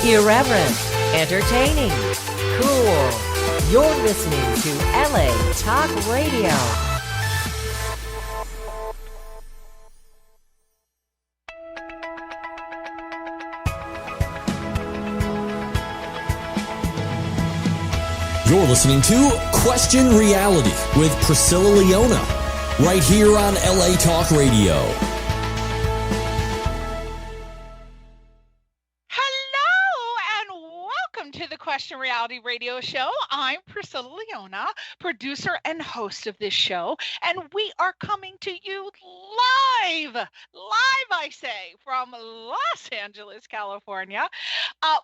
Irreverent, entertaining, cool. You're listening to LA Talk Radio. You're listening to Question Reality with Priscilla Leona, right here on LA Talk Radio. Question Reality Radio Show. I'm Priscilla Leona, producer and host of this show, and we are coming to you live, I say, from Los Angeles, California.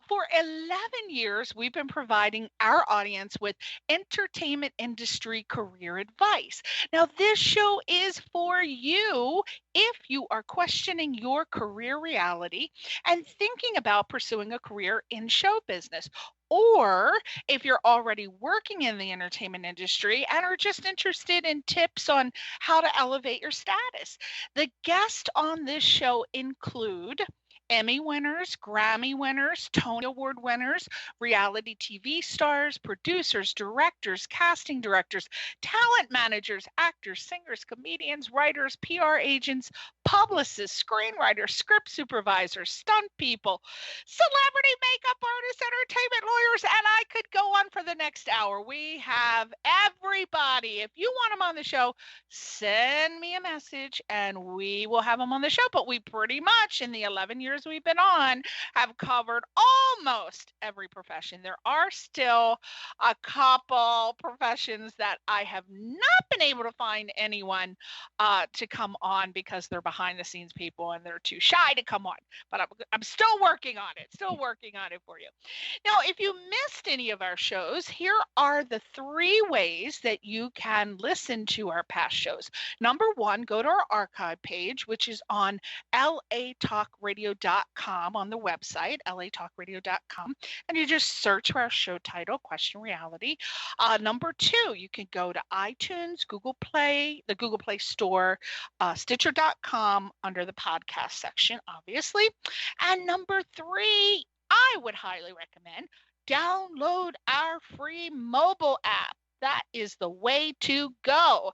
For 11 years, we've been providing our audience with entertainment industry career advice. Now, this show is for you if you are questioning your career reality and thinking about pursuing a career in show business, or if you're already working in the entertainment industry and are just interested in tips on how to elevate your status. The guests on this show include Emmy winners, Grammy winners, Tony Award winners, reality TV stars, producers, directors, casting directors, talent managers, actors, singers, comedians, writers, PR agents, publicists, screenwriters, script supervisors, stunt people, celebrity makeup artists, entertainment lawyers, and I could go on for the next hour. We have everybody. If you want them on the show, send me a message and we will have them on the show. But we pretty much, in the 11 years we've been on, have covered almost every profession. There are still a couple professions that I have not been able to find anyone to come on because they're behind the scenes people and they're too shy to come on. But I'm still working on it, for you. Now, if you missed any of our shows, here are the 3 ways that you can listen to our past shows. Number 1, go to our archive page, which is on latalkradio.com on the website, latalkradio.com, and you just search for our show title, Question Reality. Number 2, you can go to iTunes, Google Play, the Google Play Store, Stitcher.com under the podcast section, obviously. And number 3, I would highly recommend download our free mobile app. That is the way to go.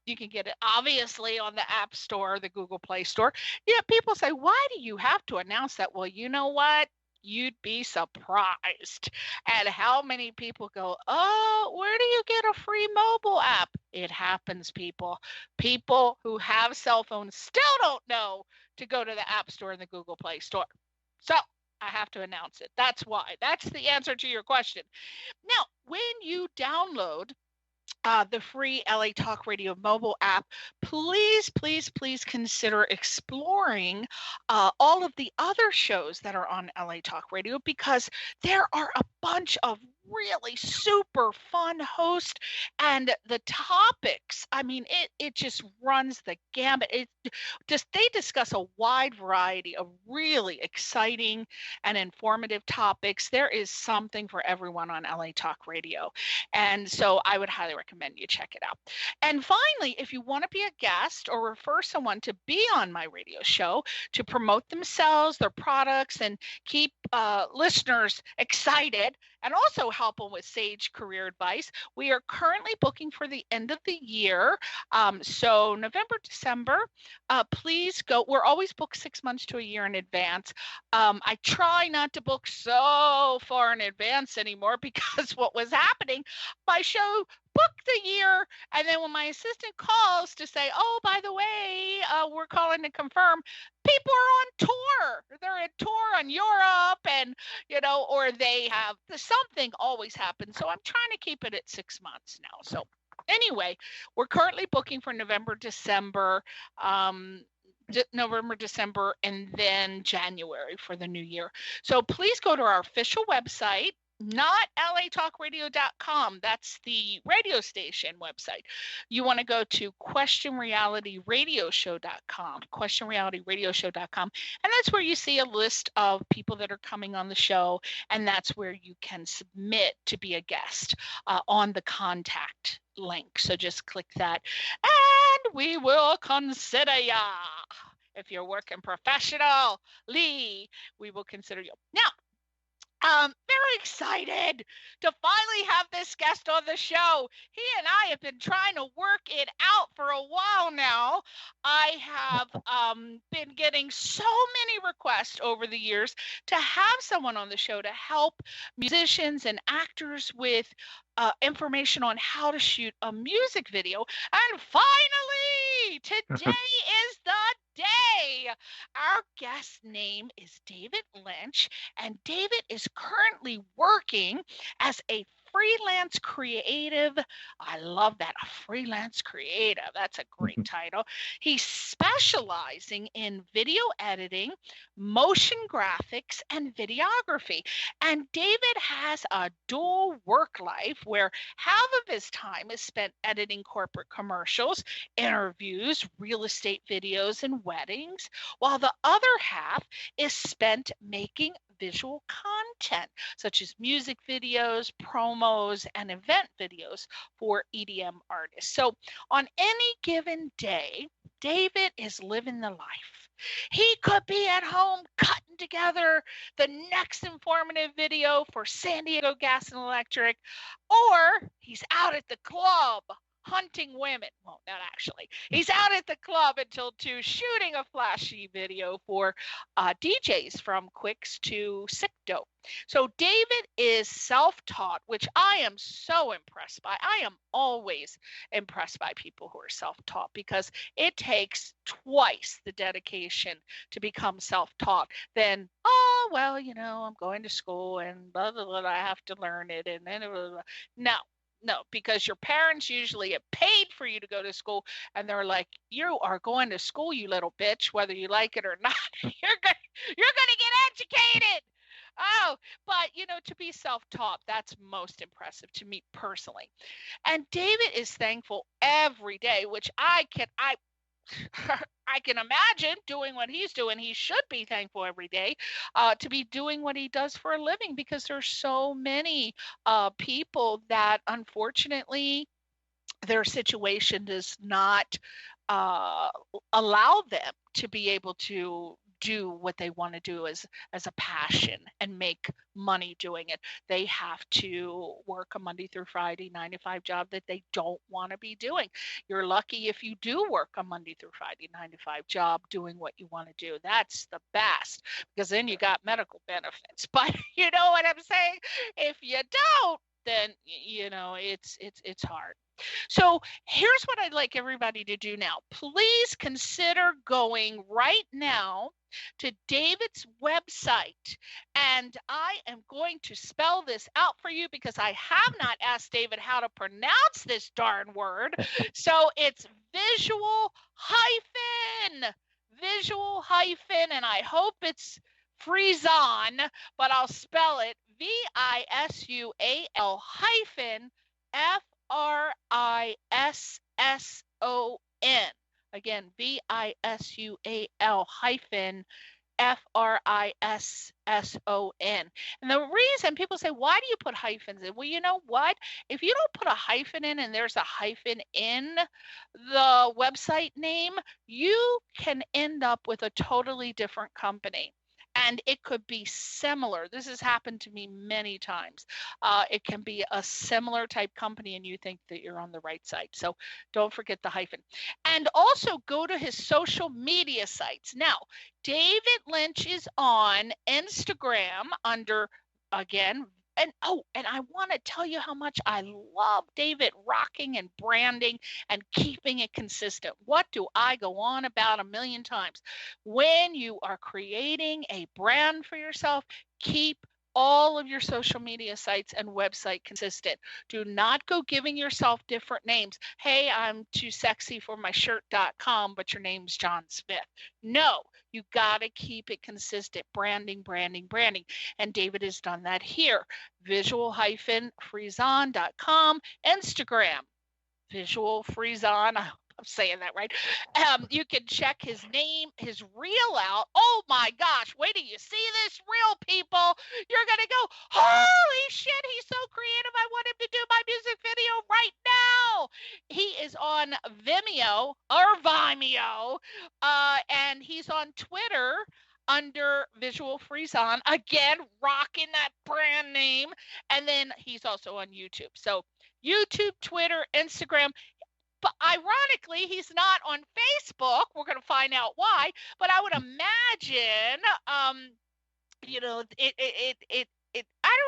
You can get it obviously on the App Store, the Google Play Store. Yeah, people say, why do you have to announce that? Well, you know what? You'd be surprised at how many people go, oh, where do you get a free mobile app? It happens, people. People who have cell phones still don't know to go to the App Store and the Google Play Store. So I have to announce it. That's why. That's the answer to your question. Now, when you download the free LA Talk Radio mobile app, please consider exploring all of the other shows that are on LA Talk Radio, because there are a bunch of really super fun hosts, and the topics, I mean, it just runs the gamut. They discuss a wide variety of really exciting and informative topics. There is something for everyone on LA Talk Radio, and so I would highly recommend you check it out. And finally, if you want to be a guest or refer someone to be on my radio show to promote themselves, their products, and keep listeners excited, and also help them with sage career advice, we are currently booking for the end of the year. So November, December, please go. We're always booked 6 months to a year in advance. I try not to book so far in advance anymore, because what was happening, my show booked the year, and then when my assistant calls to say, oh, by the way, we're calling to confirm, people are on tour. They're on tour on Europe, and, or they have, something always happens. So I'm trying to keep it at 6 months now. So anyway, we're currently booking for November, December, and then January for the new year. So please go to our official website, not latalkradio.com. That's the radio station website. You want to go to questionrealityradioshow.com, questionrealityradioshow.com. And that's where you see a list of people that are coming on the show. And that's where you can submit to be a guest on the contact link. So just click that and we will consider ya. If you're working professionally, we will consider you. Now, Very excited to finally have this guest on the show. He and I have been trying to work it out for a while now. I have been getting so many requests over the years to have someone on the show to help musicians and actors with information on how to shoot a music video. And finally, today is the day. Our guest's name is David Lynch, and David is currently working as a freelance creative. I love that, a freelance creative. That's a great title. He's specializing in video editing, motion graphics, and videography. And David has a dual work life where half of his time is spent editing corporate commercials, interviews, real estate videos, and weddings, while the other half is spent making visual content such as music videos, promos, and event videos for EDM artists. So on any given day, David is living the life. He could be at home cutting together the next informative video for San Diego Gas and Electric, or he's out at the club hunting women. Well, not actually. He's out at the club until 2 shooting a flashy video for DJs from Quicks to Sick Dope. So David is self-taught, which I am so impressed by. I am always impressed by people who are self-taught because it takes twice the dedication to become self-taught than, oh, well, you know, I'm going to school and blah, blah, blah, I have to learn it. And then, blah, blah. No, because your parents usually get paid for you to go to school, and they're like, you are going to school, you little bitch, whether you like it or not. You're gonna get educated. Oh, but you know, to be self-taught, that's most impressive to me personally. And David is thankful every day, which I can imagine doing what he's doing. He should be thankful every day to be doing what he does for a living, because there's so many people that unfortunately their situation does not allow them to be able to do what they want to do as a passion and make money doing it. They have to work a Monday through Friday 9-to-5 job that they don't want to be doing. You're lucky if you do work a Monday through Friday 9-to-5 job doing what you want to do. That's the best, because then you got medical benefits. But you know what I'm saying? If you don't, then you know it's hard. So here's what I'd like everybody to do now. Please consider going right now to David's website, and I am going to spell this out for you because I have not asked David how to pronounce this darn word. So it's visual hyphen, and I hope it's Frisson, but I'll spell it VISUAL hyphen FRISSON. Again, VISUAL hyphen FRISSON. And the reason people say, why do you put hyphens in? Well, you know what? If you don't put a hyphen in and there's a hyphen in the website name, you can end up with a totally different company. And it could be similar. This has happened to me many times. It can be a similar type company and you think that you're on the right site. So don't forget the hyphen. And also go to his social media sites. Now, David Lynch is on Instagram under, again, and I want to tell you how much I love David rocking and branding and keeping it consistent. What do I go on about a million times? When you are creating a brand for yourself, keep all of your social media sites and website consistent. Do not go giving yourself different names. Hey, I'm too sexy for my shirt.com, but your name's John Smith. No, you got to keep it consistent. Branding. And David has done that here. Visual-Frisson.com, Instagram, VisualFrisson. I'm saying that right. You can check his name, his reel out. Oh my gosh, wait till you see this reel, people. You're going to go, holy shit, he's so creative. I want him to do my music video right now. He is on Vimeo, and he's on Twitter under VisualFrisson. Again, rocking that brand name. And then he's also on YouTube. So YouTube, Twitter, Instagram. But ironically, he's not on Facebook. We're going to find out why. But I would imagine, I don't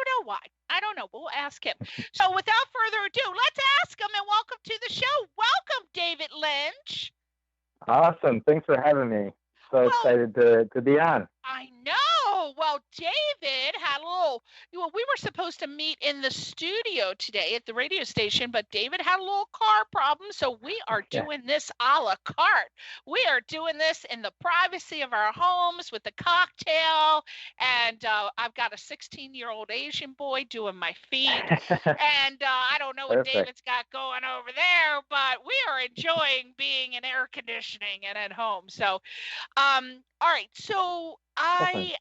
know why. I don't know. We'll ask him. So without further ado, let's ask him, and welcome to the show. Welcome, David Lynch. Awesome. Thanks for having me. So excited to be on. I know. Well, David had a little, we were supposed to meet in the studio today at the radio station, but David had a little car problem. So we are doing this a la carte. We are doing this in the privacy of our homes with a cocktail. And I've got a 16-year-old Asian boy doing my feet. And I don't know what David's got going over there, but we are enjoying being in air conditioning and at home. So, all right. So I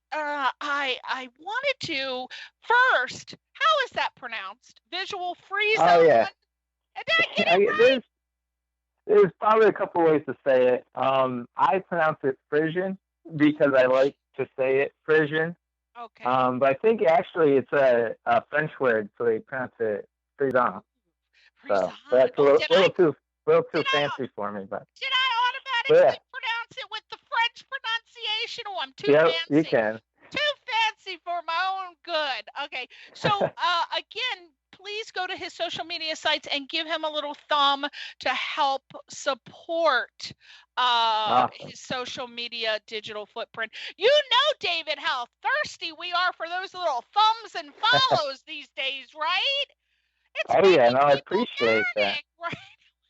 wanted to first, how is that pronounced? VisualFrisson? Oh, yeah. Did I get it right? There's probably a couple ways to say it. I pronounce it Frisson because I like to say it Frisson. Okay. But I think actually it's a French word, so they pronounce it Frisson. So that's a little too fancy for me. But did I automatically pronounce it with the French pronunciation? Oh, I'm too fancy. You can. Too fancy for my own good. Okay. So again, please go to his social media sites and give him a little thumb to help support his social media digital footprint. You know, David, how thirsty we are for those little thumbs and follows these days, right? It's no, I appreciate that. Right?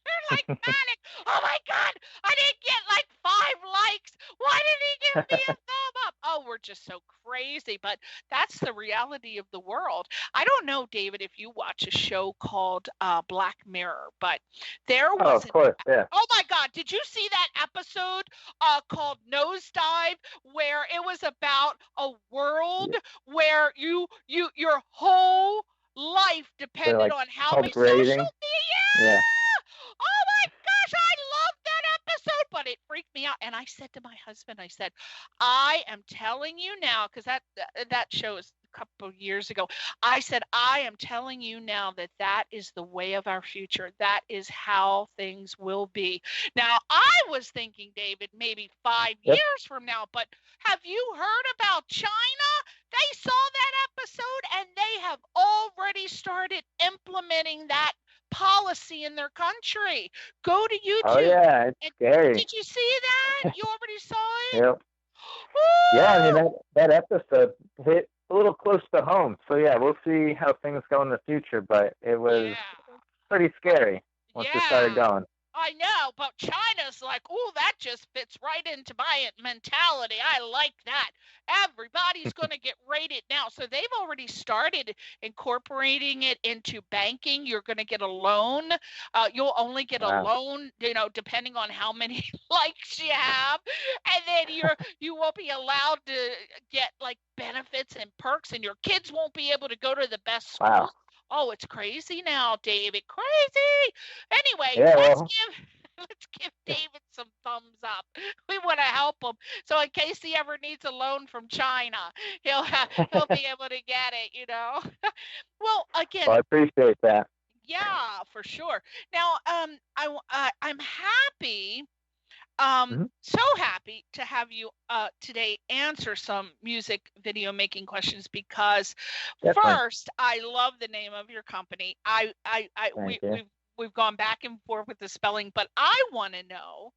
They're like panic. Oh my God, I didn't get like 5 likes. Why didn't he give me a thumb up? Oh, we're just so crazy. But that's the reality of the world. I don't know, David, if you watch a show called Black Mirror, but there was. Of course, yeah. Oh my God, did you see that episode called Nosedive, where it was about a world where your whole life depended on how many social media. Yeah. Oh my gosh, I love that episode, but it freaked me out. And I said to my husband, I said, I am telling you now, because that show is a couple of years ago. I said, I am telling you now that is the way of our future. That is how things will be. Now, I was thinking, David, maybe 5 years from now, but have you heard about China? They saw that episode and they have already started implementing that policy in their country. Go to YouTube. Oh yeah, it's scary. Did you see that? You already saw it? Yep. Woo! Yeah, I mean that episode hit a little close to home. So yeah, we'll see how things go in the future, but it was pretty scary once it started going. I know, but China's like, oh, that just fits right into my mentality. I like that. Everybody's going to get rated now. So they've already started incorporating it into banking. You're going to get a loan. You'll only get a loan, depending on how many likes you have. And then you won't be allowed to get like benefits and perks, and your kids won't be able to go to the best schools. Wow. Oh, it's crazy now, David. Crazy. Anyway, let's give David some thumbs up. We want to help him. So in case he ever needs a loan from China, he'll be able to get it, Well, again. Well, I appreciate that. Yeah, for sure. Now, I'm happy. So happy to have you today answer some music video making questions because first, I love the name of your company. We've gone back and forth with the spelling, but I want to know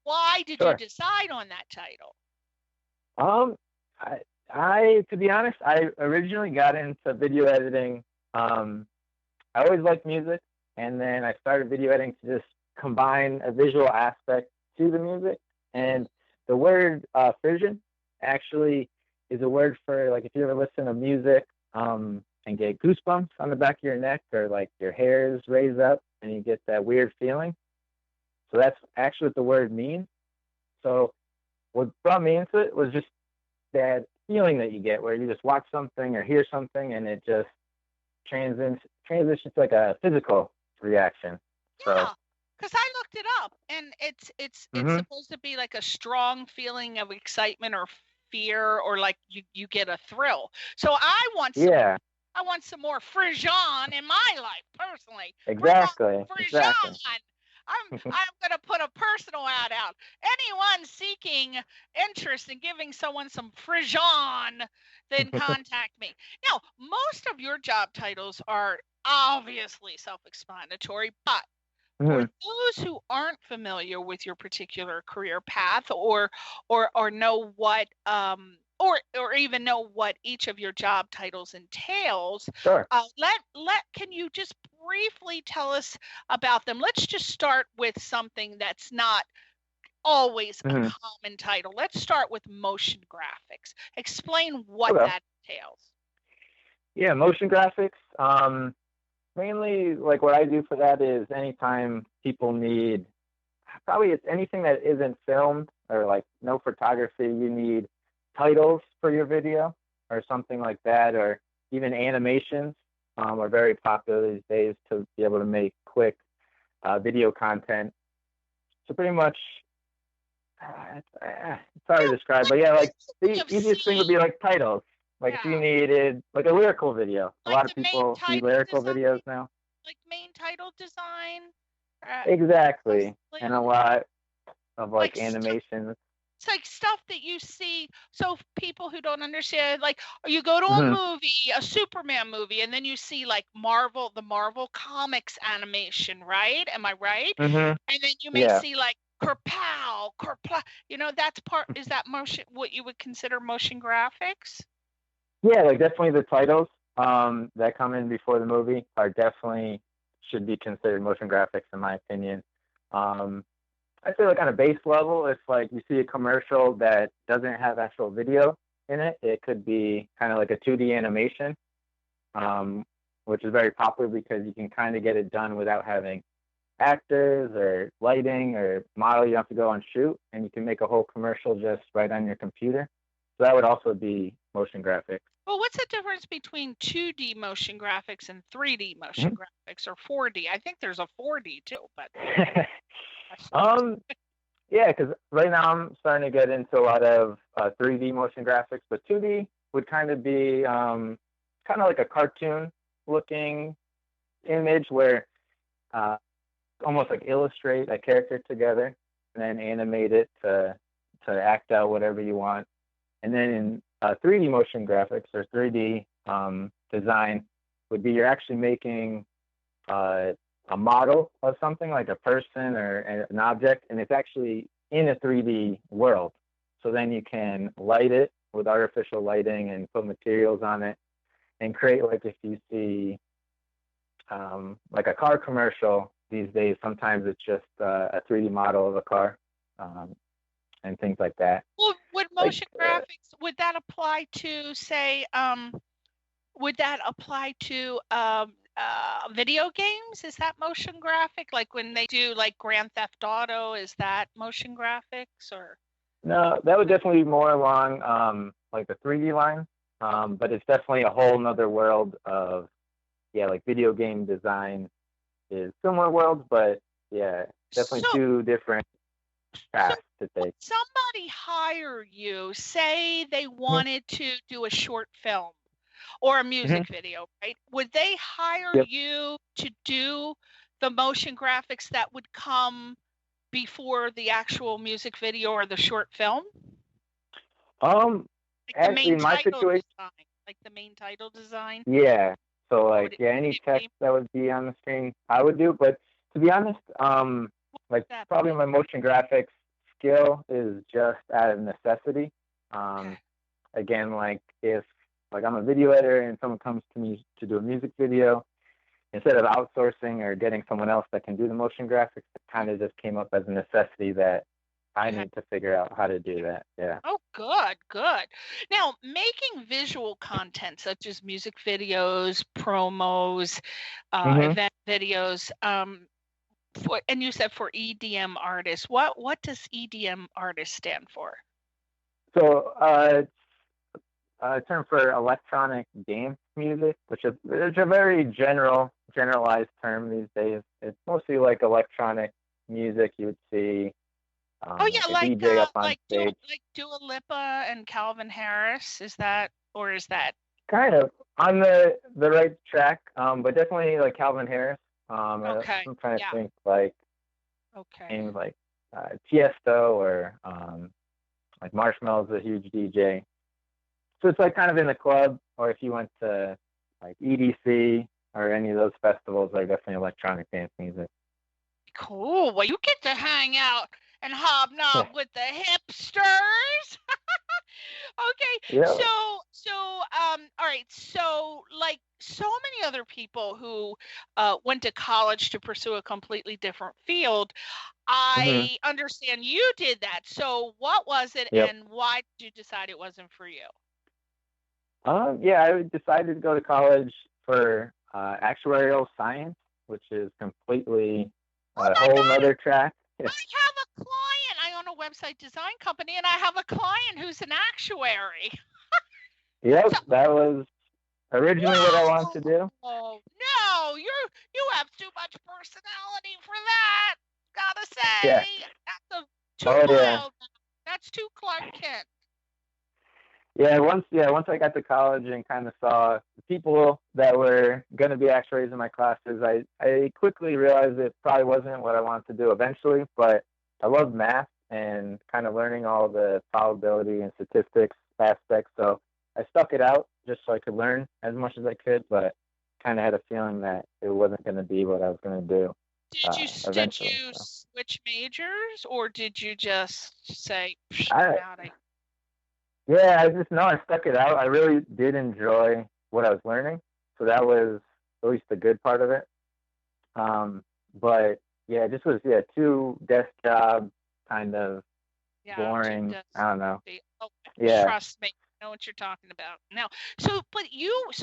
why did you decide on that title? I to be honest, I originally got into video editing. I always liked music, and then I started video editing to just combine a visual aspect to the music. And the word frisson actually is a word for, like, if you ever listen to music and get goosebumps on the back of your neck, or like your hairs raise up and you get that weird feeling. So that's actually what the word means. So what brought me into it was just that feeling that you get where you just watch something or hear something and it just transitions to like a physical reaction. Yeah. Because I looked it up, and it's supposed to be like a strong feeling of excitement or fear or like you get a thrill. So I want some more frisson in my life personally. Exactly. Frisson. I'm going to put a personal ad out. Anyone seeking interest in giving someone some frisson, then contact me. Now, most of your job titles are obviously self-explanatory, but for those who aren't familiar with your particular career path or know what or even know what each of your job titles entails, sure. Can you just briefly tell us about them? Let's just start with something that's not always a common title. Let's start with motion graphics. Explain what that entails. Yeah, motion graphics. Mainly, like what I do for that is anytime people need, probably it's anything that isn't filmed or like no photography, you need titles for your video or something like that, or even animations are very popular these days to be able to make quick video content. So pretty much, it's hard to describe, but yeah, like the easiest thing would be like titles. Like if you needed like a lyrical video, a lot of people see lyrical videos now. Like main title design. Exactly, and a lot of like animations. It's like stuff that you see. So people who don't understand, like you go to a movie, a Superman movie, and then you see like the Marvel Comics animation, right? Am I right? And then you may see like kerpow, that's part. Is that motion? What you would consider motion graphics? Yeah, like definitely the titles that come in before the movie are definitely should be considered motion graphics in my opinion. I feel like on a base level, if like you see a commercial that doesn't have actual video in it, it could be kind of like a 2D animation, which is very popular because you can kind of get it done without having actors or lighting or model. You don't have to go and shoot, and you can make a whole commercial just right on your computer. So that would also be motion graphics. Well, what's the difference between 2D motion graphics and 3D motion graphics or 4D? I think there's a 4D too, but yeah, because right now I'm starting to get into a lot of 3D motion graphics, but 2D would kind of be kind of like a cartoon looking image where almost like illustrate a character together and then animate it to act out whatever you want. And then in 3D motion graphics or 3D design would be you're actually making a model of something like a person or an object, and it's actually in a 3D world. So then you can light it with artificial lighting and put materials on it and create, like if you see like a car commercial these days, sometimes it's just a 3D model of a car. And things like that. Well, would motion graphics, would that apply to, say, video games? Is that motion graphic? Like when they do like Grand Theft Auto, is that motion graphics or? No, that would definitely be more along like the 3D line, but it's definitely a whole nother world of, like video game design is similar worlds, but definitely two different paths to take. Somebody hire you, say they wanted to do a short film or a music video, right? Would they hire you to do the motion graphics that would come before the actual music video or the short film? Actually, in my situation, like the main title design. Yeah. So like any text that would be on the screen, I would do. But to be honest, like probably my motion graphics skill is just out of necessity. Again, like if like I'm a video editor and someone comes to me to do a music video, instead of outsourcing or getting someone else that can do the motion graphics, it kind of just came up as a necessity that I need to figure out how to do that. Yeah. Oh, good. Now, making visual content such as music videos, promos, event videos, and you said for EDM artists, what does EDM artist stand for? So it's a term for electronic dance music, which is it's a very generalized term these days. It's mostly like electronic music you would see Oh yeah, like a DJ up on stage. like Dua Lipa and Calvin Harris. Is that Kind of on the right track, but definitely like Calvin Harris. okay? I'm trying to Yeah. think like Okay. names like Tiesto or like Marshmallow's a huge DJ. So it's like kind of in the club, or if you went to like EDC or any of those festivals, like definitely electronic dance music. Cool. Well, you get to hang out and hobnob with the hipsters. Okay. Yeah. All right. So, like so many other people who went to college to pursue a completely different field, Hmm. I understand you did that. So, what was it, Yep. and why did you decide it wasn't for you? Yeah, I decided to go to college for actuarial science, which is completely Oh a my whole God! nother track. I have a client. I own a website design company, and I have a client who's an actuary. Yep, So, that was originally what I wanted to do. oh no, you have too much personality for that. Gotta Yeah. say, that's too Oh yeah. mild. That's too Clark Kent. Once I got to college and kind of saw the people that were going to be actuaries in my classes, I quickly realized it probably wasn't what I wanted to do eventually, but I love math and kind of learning all the probability and statistics aspects. So I stuck it out just so I could learn as much as I could, but kind of had a feeling that it wasn't going to be what I was going to do eventually. Did you switch majors, or did you just say, I, I'm out? Yeah, I just know I stuck it out. I really did enjoy what I was learning, so that was at least the good part of it. But yeah, it just was too desk job kind of boring. I don't know. Yeah. Trust me, I know what you're talking about. Now, so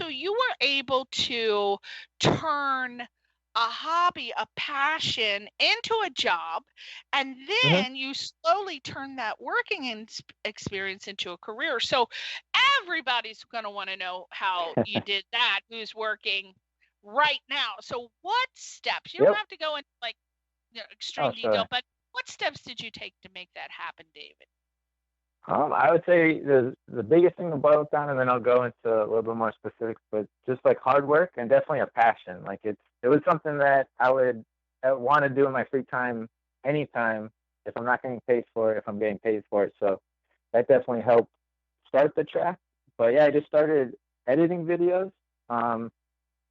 you were able to turn a hobby, a passion into a job, and then you slowly turn that working experience into a career. So everybody's going to want to know how you did that, who's working right now. So what steps, you don't have to go into like extreme detail, but what steps did you take to make that happen, David? I would say the biggest thing to boil it down, and then I'll go into a little bit more specifics, but just like hard work and definitely a passion. Like it was something that I would want to do in my free time anytime if I'm not getting paid for it, if I'm getting paid for it. So that definitely helped start the track. But yeah, I just started editing videos. And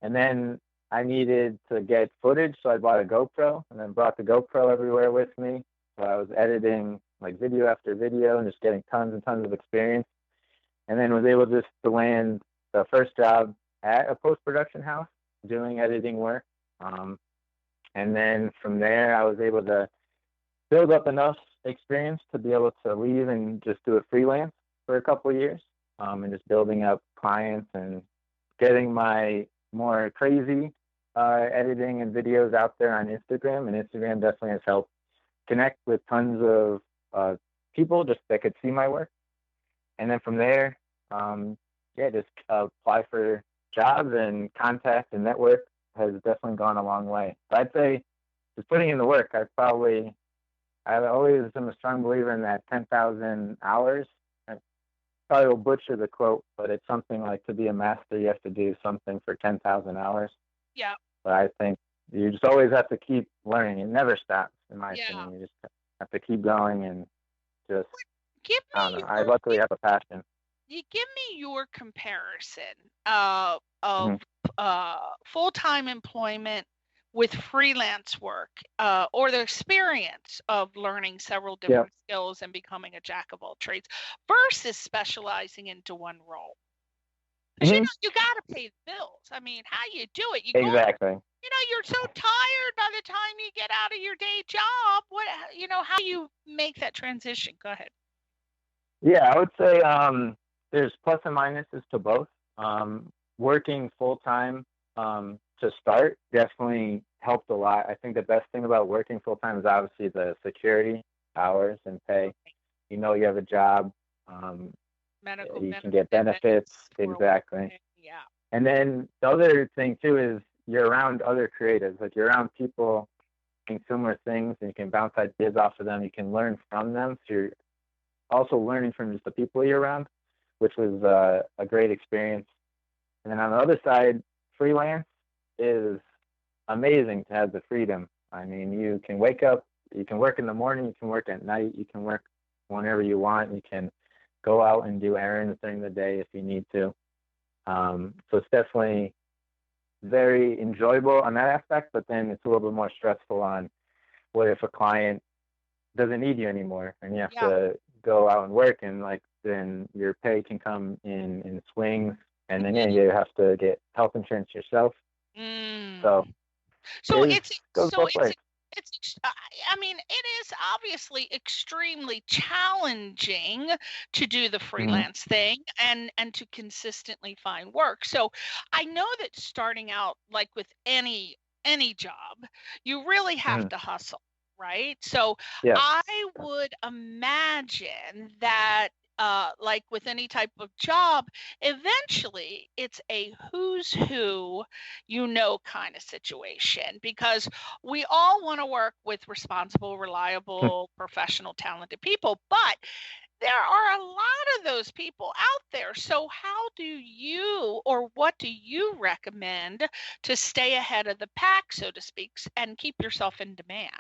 then I needed to get footage, so I bought a GoPro and then brought the GoPro everywhere with me. So I was editing like video after video and just getting tons and tons of experience. And then was able just to land the first job at a post-production house doing editing work. And then from there, I was able to build up enough experience to be able to leave and just do it freelance for a couple of years, and just building up clients and getting my more crazy editing and videos out there on Instagram. And Instagram definitely has helped connect with tons of people just that could see my work. And then from there, just apply for jobs and contact and network has definitely gone a long way. But I'd say just putting in the work, I always am a strong believer in that 10,000 hours. I probably will butcher the quote, but it's something like to be a master, you have to do something for 10,000 hours. Yeah. But I think you just always have to keep learning. It never stops, in my opinion. You just have to keep going and just, I don't know. I luckily have a passion. You give me your comparison of full-time employment with freelance work, or the experience of learning several different skills and becoming a jack of all trades versus specializing into one role. Because you got to pay the bills. I mean, how you do it? Exactly. You're so tired by the time you get out of your day job. How do you make that transition? Go ahead. Yeah, I would say there's plus and minuses to both. Working full time to start definitely helped a lot. I think the best thing about working full time is obviously the security, hours, and pay. You have a job. You can get benefits. Exactly. Yeah. And then the other thing too is you're around other creatives. Like you're around people working similar things, and you can bounce ideas off of them. You can learn from them. So you're also learning from just the people you're around, which was a great experience. And then on the other side, freelance is amazing to have the freedom. I mean, you can wake up, you can work in the morning, you can work at night, you can work whenever you want. You can go out and do errands during the day if you need to. So it's definitely very enjoyable on that aspect, but then it's a little bit more stressful on what if a client doesn't need you anymore and you have to go out and work, and like then your pay can come in swings, and then you have to get health insurance yourself. So I mean, it is obviously extremely challenging to do the freelance thing and to consistently find work. So I know that starting out, like with any job, you really have to hustle, right? So I would imagine that like with any type of job, eventually it's a who's who, kind of situation, because we all want to work with responsible, reliable, professional, talented people, but there are a lot of those people out there. So how do you, or what do you recommend to stay ahead of the pack, so to speak, and keep yourself in demand?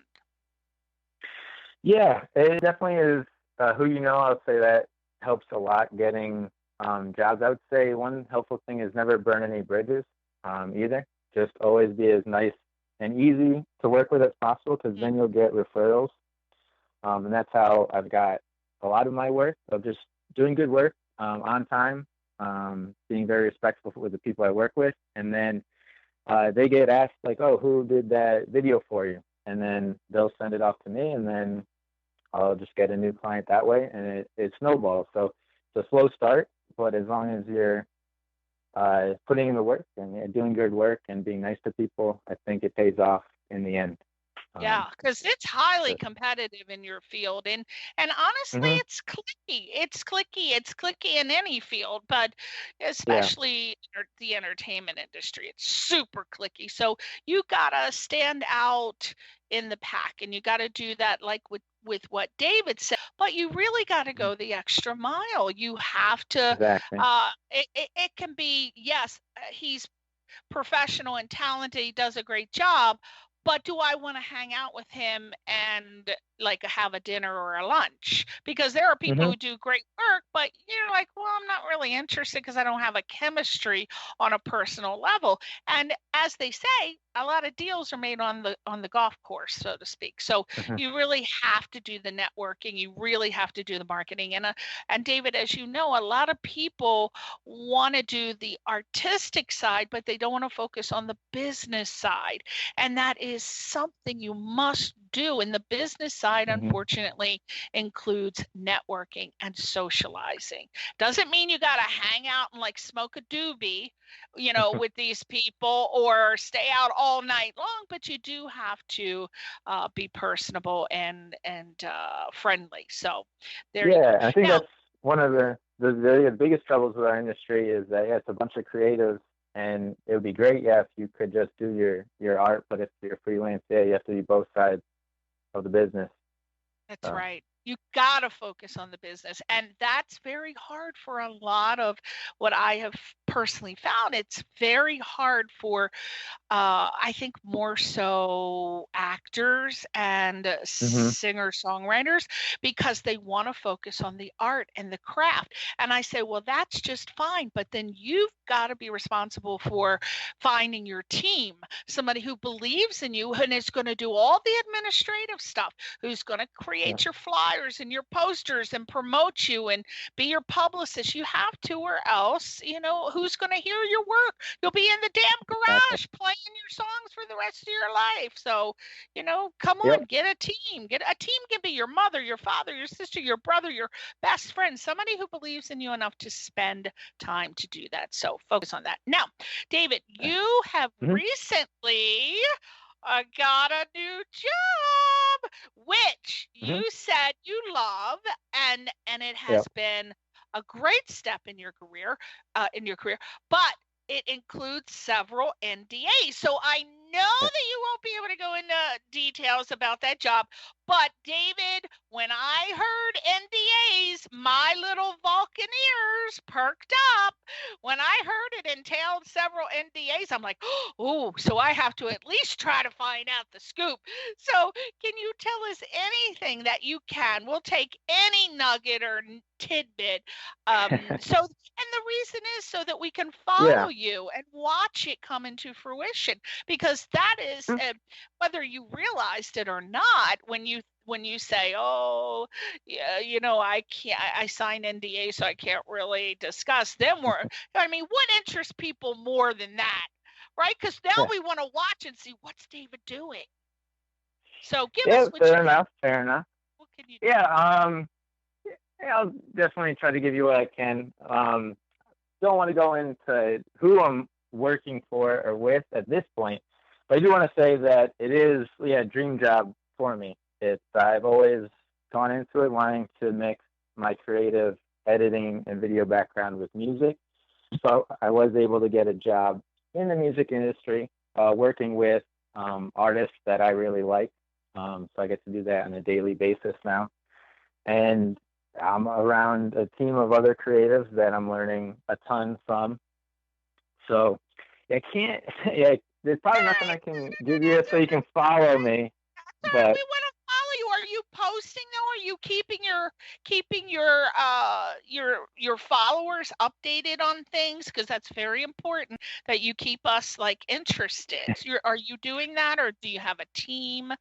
Yeah, it definitely is who you know. I would say that helps a lot getting jobs. I would say one helpful thing is never burn any bridges either. Just always be as nice and easy to work with as possible, because then you'll get referrals. And that's how I've got a lot of my work, of just doing good work on time, being very respectful with the people I work with. And then they get asked, like, oh, who did that video for you? And then they'll send it off to me, and then I'll just get a new client that way, and it snowballs. So it's a slow start, but as long as you're putting in the work and doing good work and being nice to people, I think it pays off in the end. Yeah, because it's highly competitive in your field, and honestly, it's clicky. It's clicky in any field, but especially the entertainment industry, it's super clicky. So you gotta stand out in the pack, and you gotta do that, like with what David said. But you really gotta go the extra mile. You have to. Exactly. It can be, yes, he's professional and talented. He does a great job. But do I want to hang out with him and like have a dinner or a lunch? Because there are people who do great work, but you're like, well, I'm not really interested because I don't have a chemistry on a personal level. And as they say, a lot of deals are made on the golf course, so to speak. So you really have to do the networking. You really have to do the marketing. And David, as you know, a lot of people want to do the artistic side, but they don't want to focus on the business side. And that is something you must do. And the business side, unfortunately, includes networking and socializing. Doesn't mean you got to hang out and like smoke a doobie, with these people, or stay out all night long, but you do have to be personable and friendly. So there you go. I think that's one of the biggest troubles with our industry is that it's a bunch of creatives, and it would be great if you could just do your art, but if you're freelance, you have to be both sides of the business. That's right. You got to focus on the business. And that's very hard for a lot of what I have personally found. It's very hard for, I think, more so actors and singer-songwriters, because they want to focus on the art and the craft. And I say, well, that's just fine. But then you've got to be responsible for finding your team, somebody who believes in you and is going to do all the administrative stuff, who's going to create your flyers and your posters and promote you and be your publicist. You have to, or else, who's going to hear your work? You'll be in the damn garage playing your songs for the rest of your life. So, come on, get a team. A team can be your mother, your father, your sister, your brother, your best friend, somebody who believes in you enough to spend time to do that. So focus on that. Now, David, you have recently got a new job, which you said you love, and it has been a great step in your career, but it includes several NDAs. So I that you won't be able to go into details about that job, but David, when I heard NDAs, my little Vulcan ears perked up. When I heard it entailed several NDAs, I'm like, oh, so I have to at least try to find out the scoop. So can you tell us anything that you can? We'll take any nugget or tidbit. And the reason is so that we can follow you and watch it come into fruition, because that is whether you realized it or not, when you say, oh, yeah, I can't, I signed NDA, so I can't really discuss them. What interests people more than that, right? Because now we want to watch and see what's David doing. So give us what fair enough. What can you do? I'll definitely try to give you what I can. Don't want to go into who I'm working for or with at this point, but I do want to say that it is a dream job for me. I've always gone into it wanting to mix my creative editing and video background with music. So I was able to get a job in the music industry, working with artists that I really like. So I get to do that on a daily basis now. And I'm around a team of other creatives that I'm learning a ton from. So I can't, there's probably nothing I can give you so you can follow me. But we want to follow you. Are you posting though? Are you keeping your followers updated on things? Because that's very important that you keep us interested. Are you doing that, or do you have a team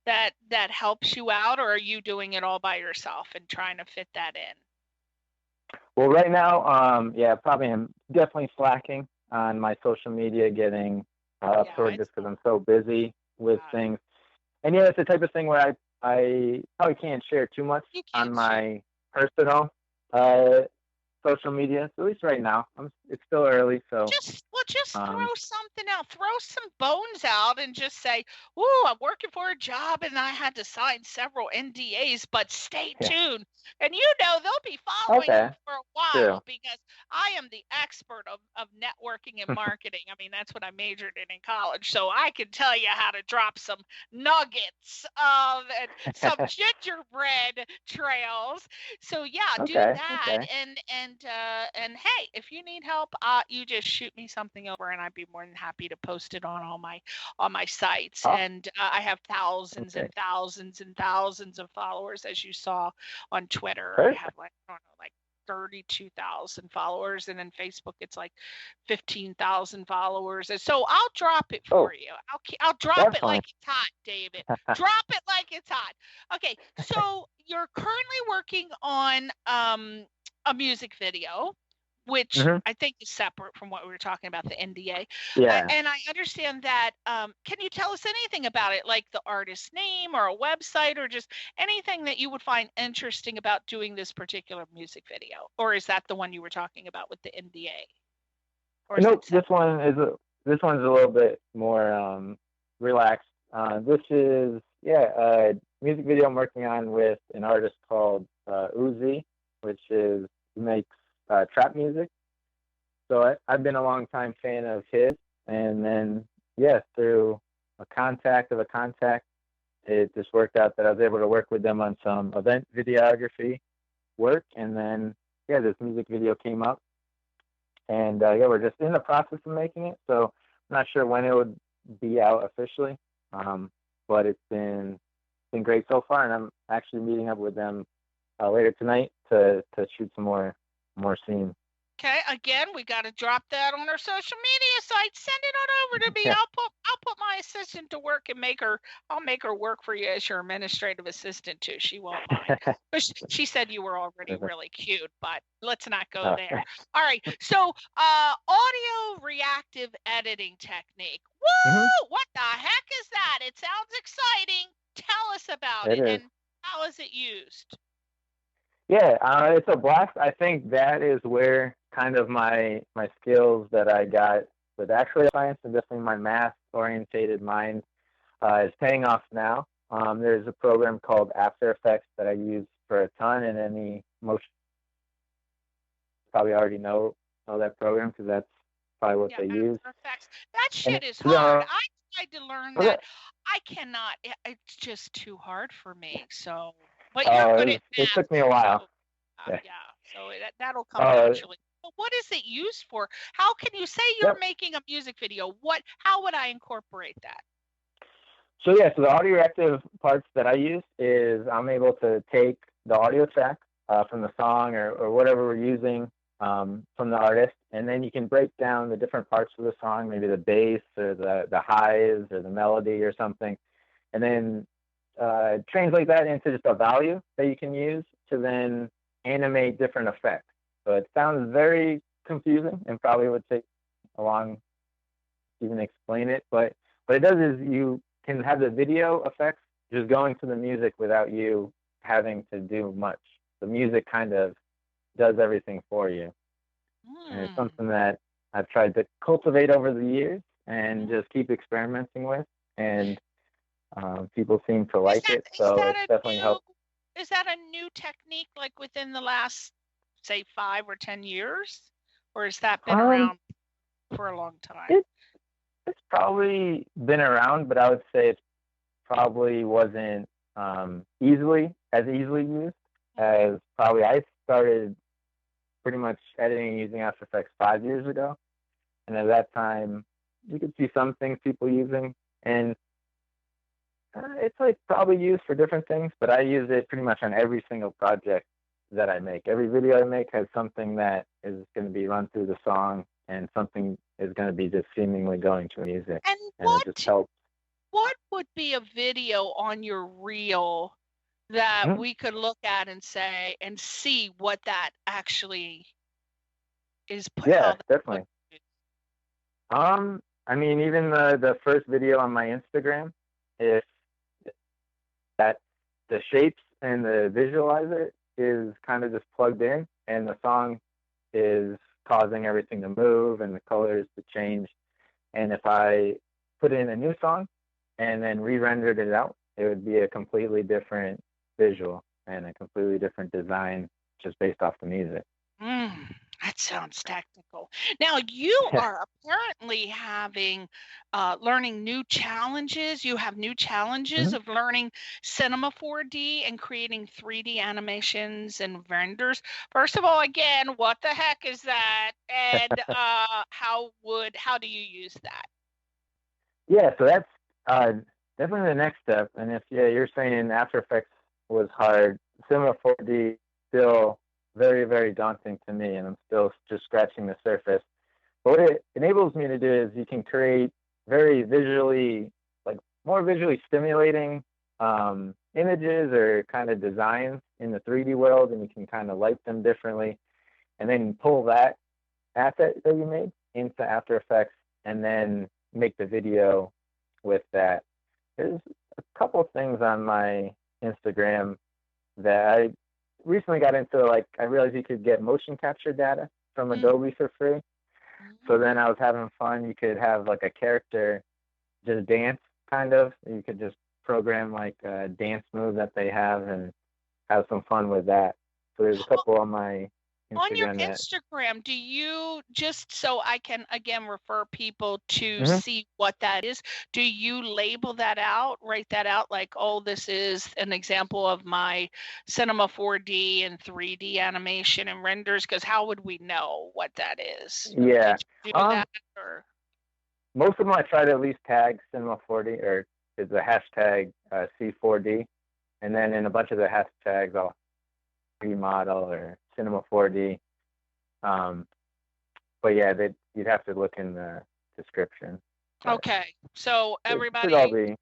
that helps you out, or are you doing it all by yourself and trying to fit that in? Well, right now, probably I'm definitely slacking on my social media, getting uploaded just because I'm so busy with things. And it's the type of thing where I probably can't share too much on my personal social media, at least right now. It's still early, so just throw something out, throw some bones out, and just say, "Ooh, I'm working for a job, and I had to sign several NDAs, but stay tuned." And they'll be following you for a while because I am the expert of networking and marketing. I mean, that's what I majored in college, so I can tell you how to drop some nuggets and some gingerbread trails. So do that, and hey, if you need help, you just shoot me something over, and I'd be more than happy to post it on all my sites. And I have thousands and thousands and thousands of followers, as you saw on Twitter. I have 32,000 followers, and then Facebook it's 15,000 followers. And so I'll drop it for you. I'll drop it like it's hot, David. Drop it like it's hot. Okay, so you're currently working on a music video, which I think is separate from what we were talking about, the NDA. And I understand that. Can you tell us anything about it, like the artist's name or a website, or just anything that you would find interesting about doing this particular music video? Or is that the one you were talking about with the NDA? Nope, this one's a little bit more relaxed. This is a music video I'm working on with an artist called Uzi, which makes trap music. So I've been a long time fan of his, and then through a contact, it just worked out that I was able to work with them on some event videography work, and then this music video came up, and we're just in the process of making it. So I'm not sure when it would be out officially, but it's been great so far, and I'm actually meeting up with them later tonight to shoot some more scenes. Okay, again, we got to drop that on our social media site. Send it on over to me. I'll put my assistant to work and I'll make her work for you as your administrative assistant too. She won't mind. But she said you were already really cute, but let's not go there. All right, so audio reactive editing technique. Woo! What the heck is that? It sounds exciting. Tell us about it and how is it used? It's a blast. I think that is where kind of my skills that I got with actual science and definitely my math-orientated mind is paying off now. There's a program called After Effects that I use for a ton, and any motion probably already know that program because that's probably what they use. That shit is hard. tried to learn Okay. that. I cannot. It's just too hard for me. So, but you're good at It math. took me a while. So, Yeah. yeah. So that'll come naturally. But what is it used for? How can you say you're Yep. making a music video? How would I incorporate that? So yeah, so the audio active parts that I use is I'm able to take the audio track from the song or whatever we're using from the artist, and then you can break down the different parts of the song, maybe the bass or the highs or the melody or something, and then translate that into just a value that you can use to then animate different effects. So it sounds very confusing and probably would take a long to even explain it, but what it does is you can have the video effects just going to the music without you having to do much. The music kind of does everything for you. And it's something that I've tried to cultivate over the years and just keep experimenting with. And people seem to like it. So it's definitely helped. Is that a new technique, like within the last, say, 5 or 10 years? Or has that been around for a long time? It's probably been around, but I would say it probably wasn't easily used as probably I started pretty much editing using After Effects 5 years ago. And at that time, you could see some things people using, and it's like probably used for different things, but I use it pretty much on every single project that I make. Every video I make has something that is going to be run through the song, and something is going to be just seemingly going to music. And it just helps. What would be a video on your reel that we could look at and say and see what that actually is? Yeah, definitely. I mean, even the first video on my Instagram, if that the shapes and the visualizer is kind of just plugged in, and the song is causing everything to move and the colors to change. And if I put in a new song and then re-rendered it out, it would be a completely different visual and a completely different design just based off the music. That sounds technical. Now, you are apparently having learning new challenges. You have new challenges of learning Cinema 4D and creating 3D animations and renders. First of all, again, what the heck is that? And how do you use that? Yeah, so that's definitely the next step. And if you're saying After Effects was hard, Cinema 4D still very, very daunting to me, and I'm still just scratching the surface. But what it enables me to do is you can create very visually, like more visually stimulating images or kind of designs in the 3D world, and you can kind of light them differently, and then pull that asset that you made into After Effects and then make the video with that. There's a couple things on my Instagram that I recently got into. Like, I realized you could get motion capture data from Adobe for free. So then I was having fun. You could have like a character just dance, kind of. You could just program like a dance move that they have and have some fun with that. So there's a couple on my Instagram. On your Instagram, do you, just so I can again refer people to see what that is, do you label that out, write that out, like, oh, this is an example of my Cinema 4D and 3D animation and renders? Because how would we know what that is? Yeah. Do that, or? Most of them I try to at least tag Cinema 4D, or is the hashtag C4D, and then in a bunch of the hashtags I'll remodel or Cinema 4D. But yeah, you'd have to look in the description. Okay, so everybody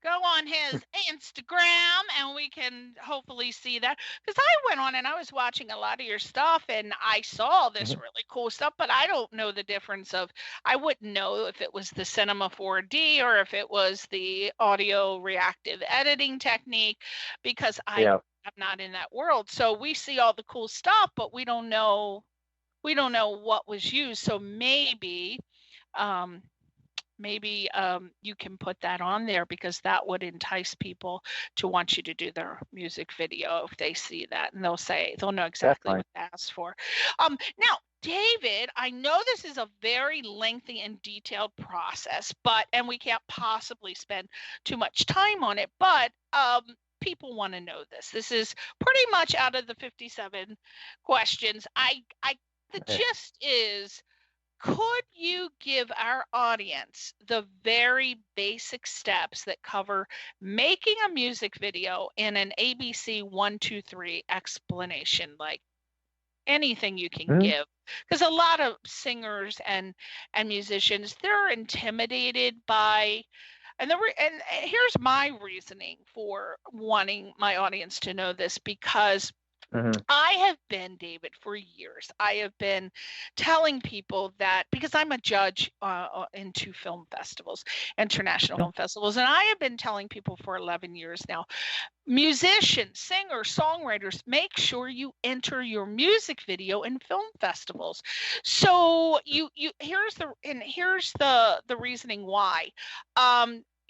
go on his Instagram and we can hopefully see that. Because I went on and I was watching a lot of your stuff and I saw this really cool stuff, but I don't know the difference of, I wouldn't know if it was the Cinema 4D or if it was the audio reactive editing technique, because I'm not in that world. So we see all the cool stuff, but we don't know what was used. So maybe you can put that on there, because that would entice people to want you to do their music video if they see that, and they'll know exactly what to ask for. Now, David, I know this is a very lengthy and detailed process, and we can't possibly spend too much time on it, but people want to know this. This is pretty much out of the 57 questions. The gist is, could you give our audience the very basic steps that cover making a music video in an ABC 1, 2, 3 explanation, like anything you can give? Because a lot of singers and musicians, they're intimidated by, and here's my reasoning for wanting my audience to know this, because I have been, David, for years, I have been telling people that, because I'm a judge in 2 film festivals, international film festivals, and I have been telling people for 11 years now, musicians, singers, songwriters, make sure you enter your music video in film festivals. So here's the reasoning why.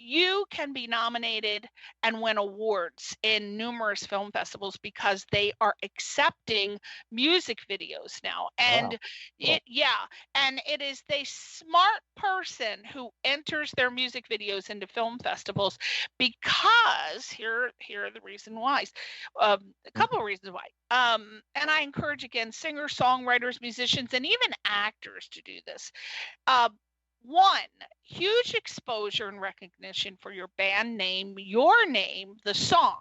You can be nominated and win awards in numerous film festivals because they are accepting music videos now. And and it is the smart person who enters their music videos into film festivals, because here are the reason why. A couple of reasons why. And I encourage, again, singers, songwriters, musicians, and even actors to do this. One, huge exposure and recognition for your band name, your name, the song.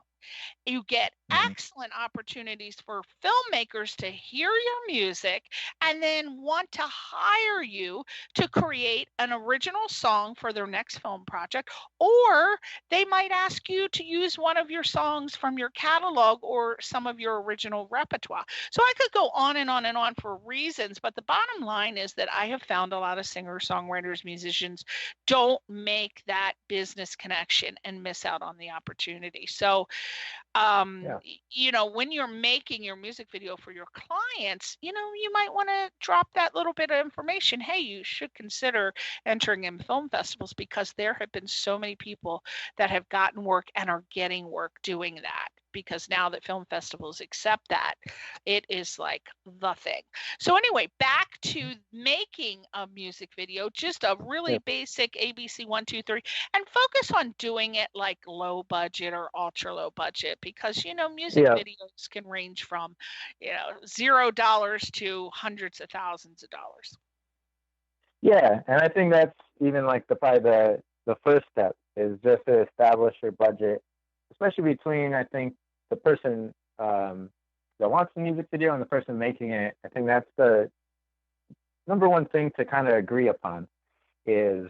You get excellent opportunities for filmmakers to hear your music and then want to hire you to create an original song for their next film project, or they might ask you to use one of your songs from your catalog or some of your original repertoire. So I could go on and on and on for reasons, but the bottom line is that I have found a lot of singers, songwriters, musicians don't make that business connection and miss out on the opportunity. So when you're making your music video for your clients, you might want to drop that little bit of information. Hey, you should consider entering in film festivals, because there have been so many people that have gotten work and are getting work doing that, because now that film festivals accept that, it is like the thing. So anyway, back to making a music video, just a really basic ABC 1, 2, 3, and focus on doing it like low budget or ultra low budget, because music videos can range from $0 to hundreds of thousands of dollars. Yeah, and I think that's even like probably the first step is just to establish your budget, especially between, I think, the person that wants the music video and the person making it. I think that's the number one thing to kind of agree upon, is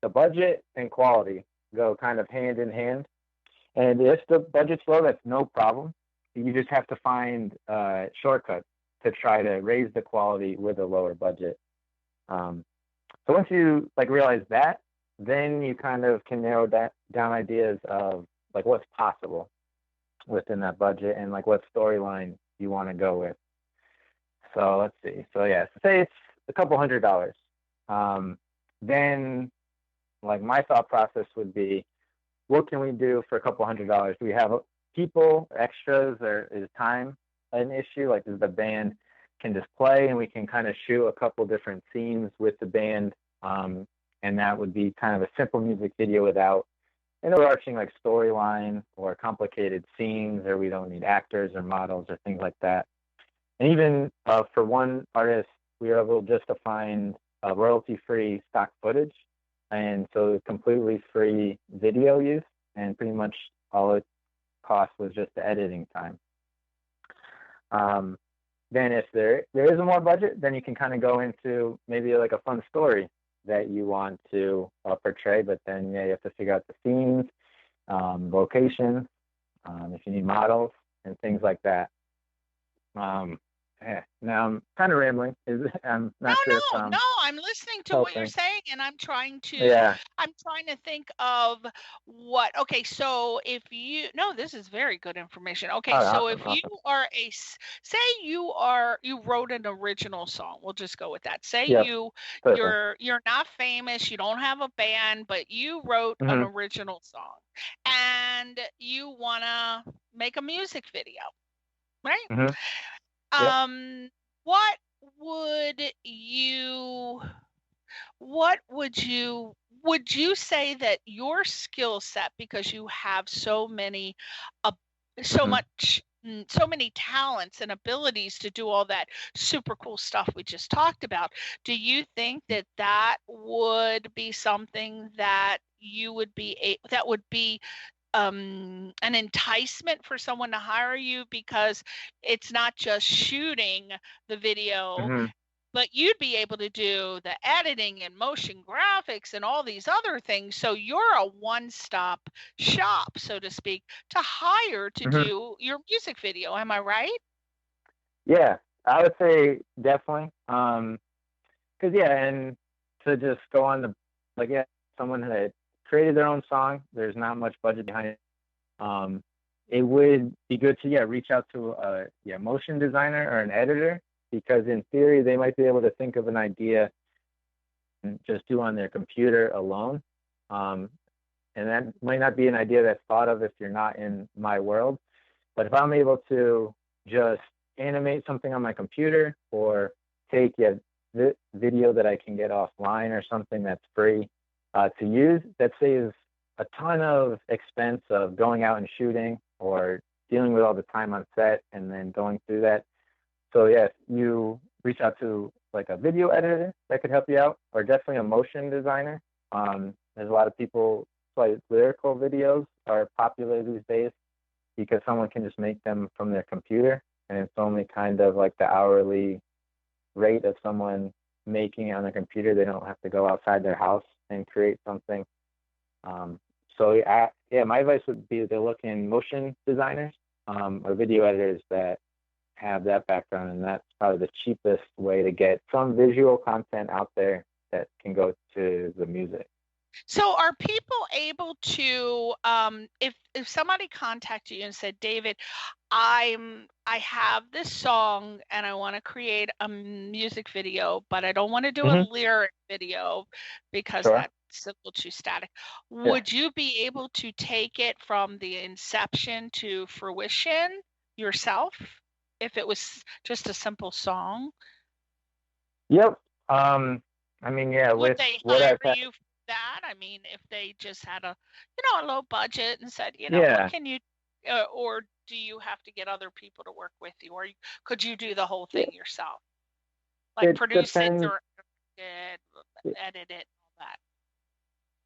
the budget and quality go kind of hand in hand. And if the budget's low, that's no problem. You just have to find shortcuts to try to raise the quality with a lower budget. So once you realize that, then you kind of can narrow down ideas of what's possible within that budget and what storyline you want to go with. So let's see. So say it's a couple $100. Then my thought process would be, what can we do for a couple $100? Do we have people, extras, or is time an issue? Does the band can just play and we can kind of shoot a couple different scenes with the band? And that would be kind of a simple music video without an overarching storyline or complicated scenes, or we don't need actors or models or things like that. And even for one artist, we were able just to find royalty-free stock footage, and so completely free video use, and pretty much all it cost was just the editing time. Then if there is a more budget, then you can kind of go into maybe a fun story that you want to portray, but then you have to figure out the scenes, locations, if you need models and things like that. Now I'm kind of rambling. I'm not sure. No, I'm listening to what you're saying, and I'm trying to think of what. Okay, so if you this is very good information. Okay, so if you are you wrote an original song, we'll just go with that. Say you're not famous, you don't have a band, but you wrote an original song, and you wanna make a music video, right? What would what would you say that your skill set, because you have so many so many talents and abilities to do all that super cool stuff we just talked about, do you think that that would be something that you would be that would be an enticement for someone to hire you, because it's not just shooting the video, but you'd be able to do the editing and motion graphics and all these other things. So you're a one-stop shop, so to speak, to hire to do your music video. Am I right? Yeah, I would say definitely. Because and to just go on someone that created their own song, there's not much budget behind it. It would be good to reach out to a motion designer or an editor, because in theory they might be able to think of an idea and just do on their computer alone. And that might not be an idea that's thought of if you're not in my world. But if I'm able to just animate something on my computer, or take video that I can get offline or something that's free to use, that saves a ton of expense of going out and shooting or dealing with all the time on set and then going through that. So yes, you reach out to like a video editor that could help you out, or definitely a motion designer. There's a lot of people, like lyrical videos are popular these days because someone can just make them from their computer, and it's only kind of like the hourly rate of someone making it on their computer. They don't have to go outside their house and create something. My advice would be to look in motion designers or video editors that have that background, and that's probably the cheapest way to get some visual content out there that can go to the music. So are people able to, if somebody contacted you and said, David, I have this song and I want to create a music video, but I don't want to do a lyric video because that's a little too static. Would you be able to take it from the inception to fruition yourself if it was just a simple song? Yep. I mean, yeah. Would they hire you for that? I mean, if they just had a low budget and said, what can you, or do you have to get other people to work with you, or could you do the whole thing yourself, like produce it or edit it, all that?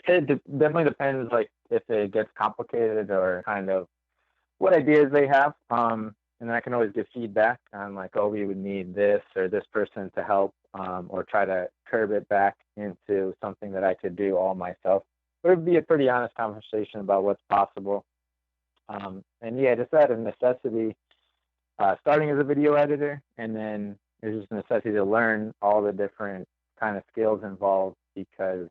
It definitely depends, like if it gets complicated or kind of what ideas they have. And I can always give feedback on like, oh, we would need this or this person to help, or try to curb it back into something that I could do all myself. It would be a pretty honest conversation about what's possible. Just out of necessity, starting as a video editor, and then there's just a necessity to learn all the different kind of skills involved, because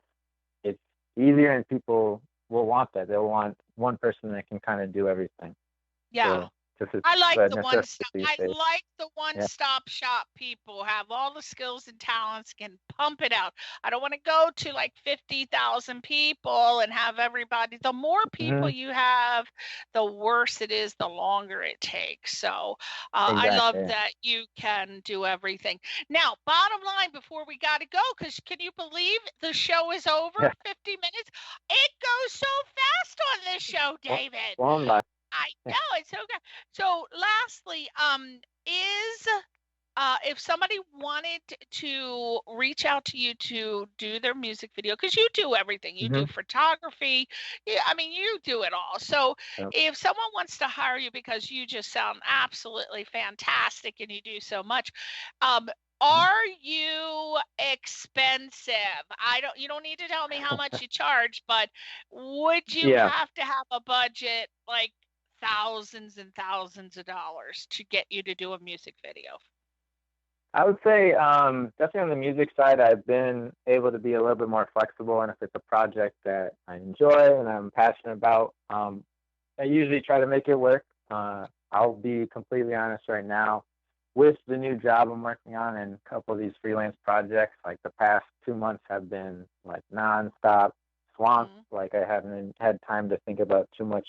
it's easier and people will want that. They'll want one person that can kind of do everything. Yeah. So, I like the one-stop shop. People have all the skills and talents, can pump it out. I don't want to go to like 50,000 people and have everybody. The more people you have, the worse it is, the longer it takes. So exactly. I love that you can do everything. Now, bottom line, before we got to go, because can you believe the show is over? 50 minutes. It goes so fast on this show, David. Long I know, it's so good. So lastly, if somebody wanted to reach out to you to do their music video, because you do everything, you do photography, you do it all. So if someone wants to hire you because you just sound absolutely fantastic and you do so much, are you expensive? You don't need to tell me how much you charge, but would you have to have a budget like thousands and thousands of dollars to get you to do a music video? I would say definitely on the music side, I've been able to be a little bit more flexible, and if it's a project that I enjoy and I'm passionate about, I usually try to make it work. I'll be completely honest right now, with the new job I'm working on and a couple of these freelance projects, like the past 2 months have been like nonstop swamped. Like I haven't had time to think about too much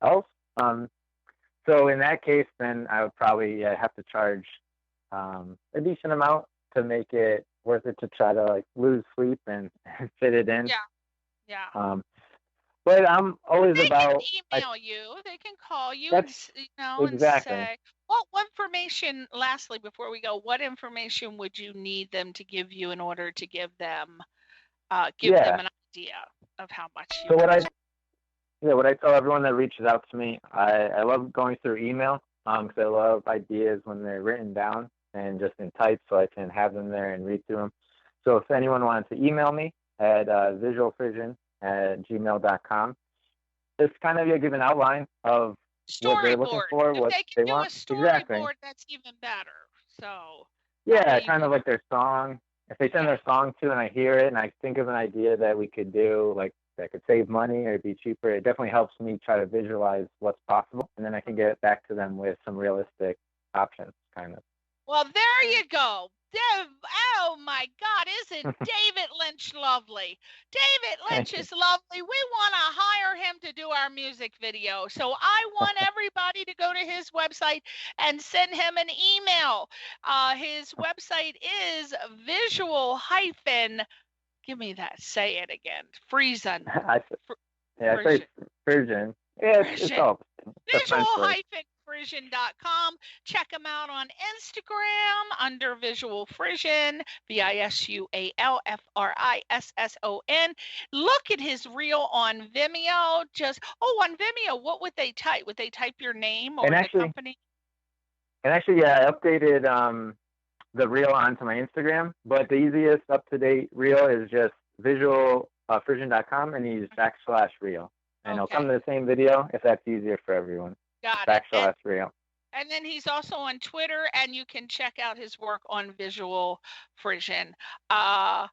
else. So in that case, then I would probably have to charge a decent amount to make it worth it to try to like lose sleep and fit it in. Yeah. But I'm always They about. can email you. They can call you That's and exactly. say, what information, lastly, before we go, what information would you need them to give you in order to give them an idea of how much you So charge? what I tell everyone that reaches out to me, I love going through email because I love ideas when they're written down and just in type so I can have them there and read through them. So if anyone wanted to email me at visualfrisson@gmail.com, just kind of give an outline of what they're looking Storyboard. for, If what they they can do a want. storyboard, Exactly. that's even better. So Yeah, kind of like their song. If they send Yeah. their song to and I hear it and I think of an idea that we could do, like that could save money or be cheaper, it definitely helps me try to visualize what's possible, and then I can get it back to them with some realistic options, kind of. Well, there you go. Oh my God, isn't David Lynch lovely? David Lynch is lovely. We want to hire him to do our music video. So I want everybody to go to his website and send him an email. His website is give me that, say it again. Frisson. I say Frisian. Yeah, it's all visual-frisson.com. Check him out on Instagram under VisualFrisson, VisualFrisson. Look at his reel on Vimeo. On Vimeo, what would they type? Would they type your name or the company? And actually, I updated the reel onto my Instagram, but the easiest up-to-date reel is just visualfrisson.com and use /reel. And it'll come to the same video if that's easier for everyone. Got it. /reel. And then he's also on Twitter, and you can check out his work on VisualFrisson. Oh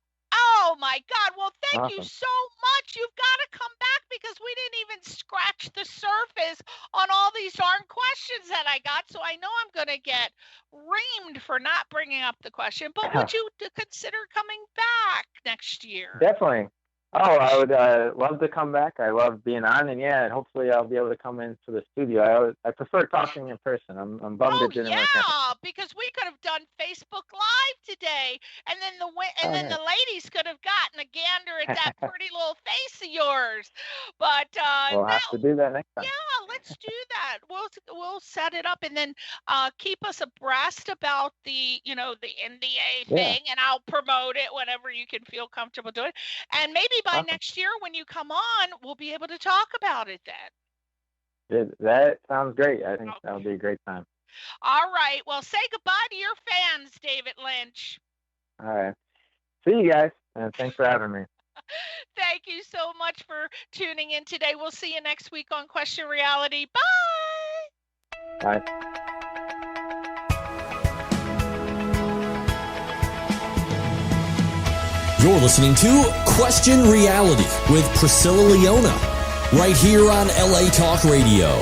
my God. Well, thank you so much. You've got to come back because we didn't even scratch the surface on all these darn questions that I got. So I know I'm going to get reamed for not bringing up the question, but would you consider coming back next year? Definitely. Oh, I would love to come back. I love being on, and hopefully I'll be able to come into the studio. I prefer talking in person. I'm bummed it didn't work out. Because we could have done Facebook Live today, and then the ladies could have gotten a gander at that pretty little face of yours. But we'll have to do that next time. Yeah, let's do that. We'll set it up, and then keep us abreast about the NDA thing, and I'll promote it whenever you can feel comfortable doing it. And maybe by next year when you come on, we'll be able to talk about it then. That sounds great. I think that'll be a great time. All right. Well, say goodbye to your fans, David Lynch. All right. See you guys, and thanks for having me. Thank you so much for tuning in today. We'll see you next week on Question Reality. Bye. Bye. You're listening to Question Reality with Priscilla Leona, right here on LA Talk Radio.